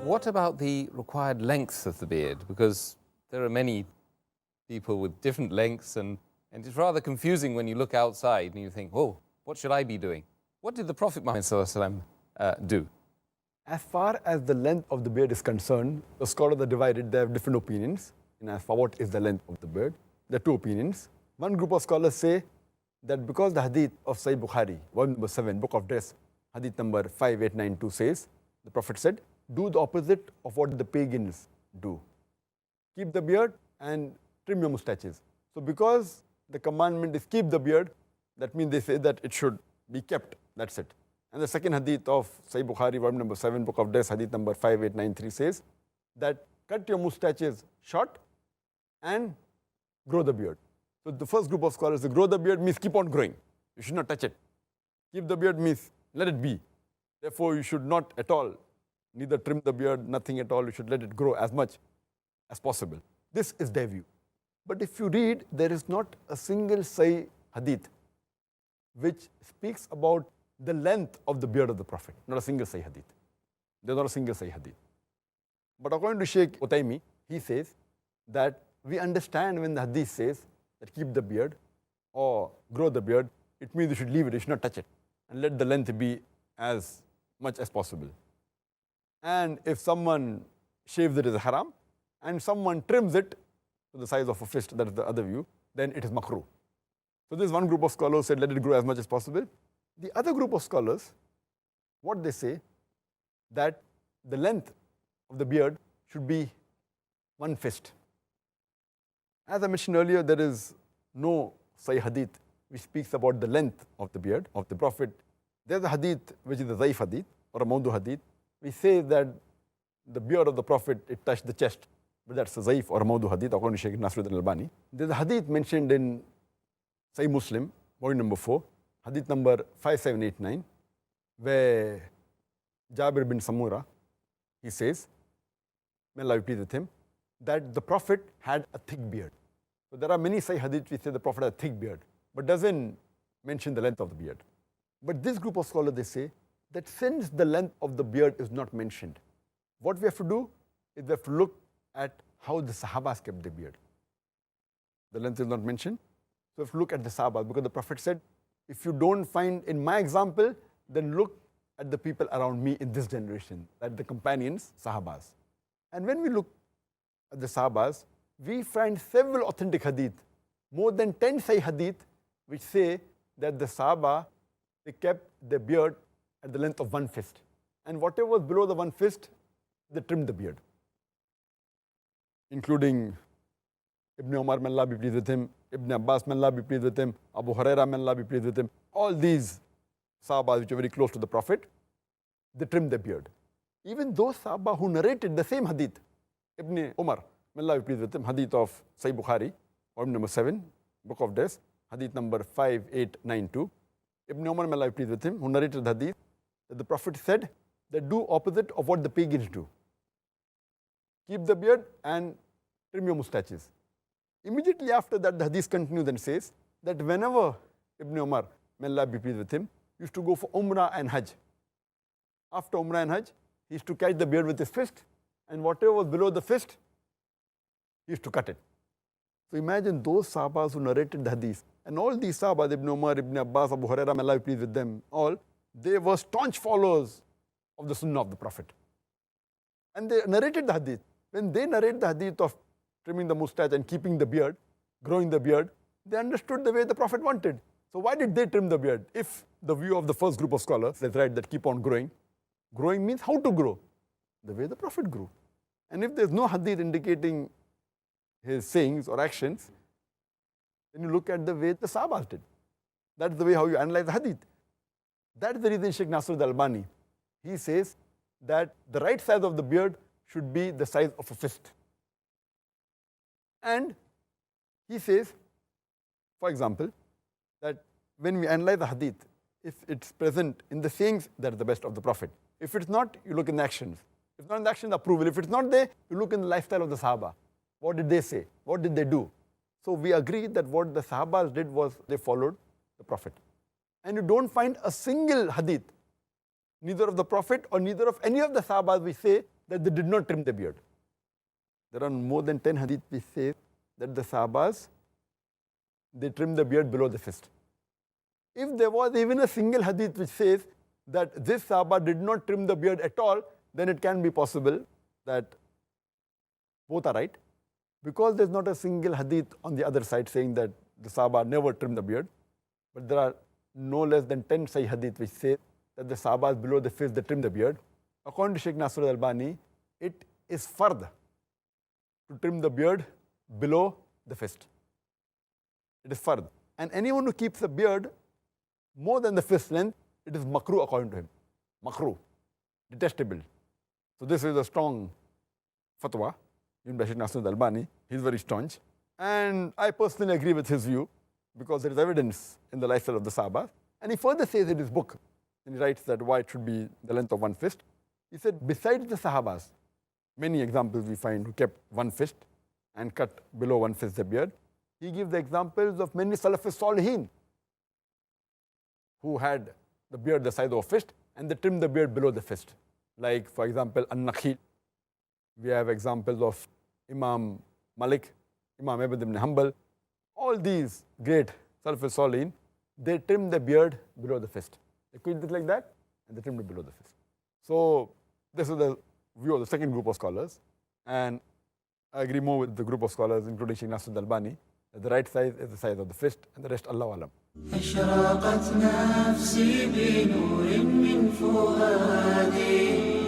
What about the required length of the beard? Because there are many people with different lengths, and it's rather confusing when you look outside and you think, oh, what should I be doing? What did the Prophet Muhammad do? As far as the length of the beard is concerned, the scholars are divided. They have different opinions. And as for what is the length of the beard, there are two opinions. One group of scholars say that because the hadith of Sahih Bukhari, volume number 7, book of dress, hadith number 5892 says, the Prophet said, do the opposite of what the pagans do. Keep the beard and trim your mustaches. So because the commandment is keep the beard, that means they say that it should be kept. That's it. And the second hadith of Sahih Bukhari, volume number 7, book of dress, hadith number 5893 says that cut your mustaches short and grow the beard. So the first group of scholars say grow the beard means keep on growing. You should not touch it. Keep the beard means let it be. Therefore, you should not at all, neither trim the beard, nothing at all. You should let it grow as much as possible. This is their view. But if you read, there is not a single Sahih hadith which speaks about the length of the beard of the Prophet. Not a single Sahih hadith. There's not a single Sahih hadith. But according to Sheikh Utaymi, he says that we understand when the hadith says that keep the beard or grow the beard, it means you should leave it, you should not touch it, and let the length be as much as possible. And if someone shaves it as haram, and someone trims it to the size of a fist, that is the other view, then it is makruh. So this one group of scholars said let it grow as much as possible. The other group of scholars, what they say, that the length of the beard should be one fist. As I mentioned earlier, there is no Sahih hadith which speaks about the length of the beard of the Prophet. There's a hadith which is a Zaif hadith or a Mawdu hadith. We say that the beard of the Prophet, it touched the chest, but that's a Zaif or a Mawdu hadith according to Shaykh Nasruddin al-Albani. There's a hadith mentioned in Sahih Muslim, volume number 4, hadith number 5789, where Jabir bin Samura, he says, may Allah be pleased with him, that the Prophet had a thick beard. So there are many Sahih hadith which say the Prophet had a thick beard, but doesn't mention the length of the beard. But this group of scholars, they say that since the length of the beard is not mentioned, what we have to do is we have to look at how the Sahabas kept their beard. The length is not mentioned, so we have to look at the Sahabas, because the Prophet said, if you don't find in my example, then look at the people around me in this generation, at the companions, Sahabas. And when we look at the Sahabas, we find several authentic hadith, more than 10 Sahih hadith, which say that the Sahaba, they kept their beard at the length of one fist. And whatever was below the one fist, they trimmed the beard. Including Ibn Umar, may Allah be pleased with him, Ibn Abbas, may Allah be pleased with him, Abu Huraira, may Allah be pleased with him. All these Sahabas which are very close to the Prophet, they trimmed their beard. Even those Sahaba who narrated the same hadith, Ibn Umar, may Allah be pleased with him, hadith of Sahih Bukhari, volume number 7, book of Death, hadith number 5892. Ibn Umar, may Allah be pleased with him, who narrated the hadith, that the Prophet said that do opposite of what the pagans do. Keep the beard and trim your mustaches. Immediately after that, the hadith continues and says that whenever Ibn Umar, may Allah be pleased with him, used to go for Umrah and Hajj. After Umrah and Hajj, he used to catch the beard with his fist, and whatever was below the fist, he used to cut it. So imagine those Sahabas who narrated the hadith. And all these Sahabas, Ibn Umar, Ibn Abbas, Abu Huraira, may Allah be pleased with them all, they were staunch followers of the Sunnah of the Prophet. And they narrated the hadith. When they narrate the hadith of trimming the mustache and keeping the beard, growing the beard, they understood the way the Prophet wanted. So why did they trim the beard? If the view of the first group of scholars, that's right, that keep on growing, growing means how to grow? The way the Prophet grew. And if there's no hadith indicating his sayings or actions, then you look at the way the Sahabas did. That's the way how you analyze the hadith. That's the reason Shaykh Nasruddin al-Albani, he says that the right size of the beard should be the size of a fist. And he says, for example, that when we analyze the hadith, if it's present in the sayings, that is the best of the Prophet. If it's not, you look in the actions. If not in the actions, approval. If it's not there, you look in the lifestyle of the Sahaba. What did they say? What did they do? So we agree that what the Sahabas did was they followed the Prophet. and you don't find a single hadith, neither of the Prophet or neither of any of the Sahabas, we say that they did not trim the beard. There are more than 10 hadith which say that the Sahabas, they trim the beard below the fist. If there was even a single hadith which says that this Sahaba did not trim the beard at all, then it can be possible that both are right. Because there's not a single hadith on the other side saying that the Sahaba never trimmed the beard, but there are no less than 10 Sahih hadith which say that the Sahabas below the fist, they trim the beard. According to Sheikh Nasr al-Albani, it is fard to trim the beard below the fist. It is fard. And anyone who keeps a beard more than the fist length, it is makruh according to him. Makruh, detestable. So this is a strong fatwa in Sheikh Nasr al-Albani. He's very staunch. And I personally agree with his view because there is evidence in the lifestyle of the Sahaba. And he further says in his book, and he writes that why it should be the length of one fist. He said, besides the Sahabas, many examples we find who kept one fist and cut below one fist the beard. He gives the examples of many Salafis Salihin who had the beard the size of a fist and they trimmed the beard below the fist. Like, for example, An-Nakhil. We have examples of Imam Malik, Imam Ahmad ibn Hanbal. All these great Salafis Salihin, they trimmed the beard below the fist. They quit it like that and they trimmed it below the fist. So this is the view of the second group of scholars. And I agree more with the group of scholars, including Sheikh Nasr al-Albani, that the right size is the size of the fist and the rest Allahu Alam. أشرقت نفسي بنور من فؤادي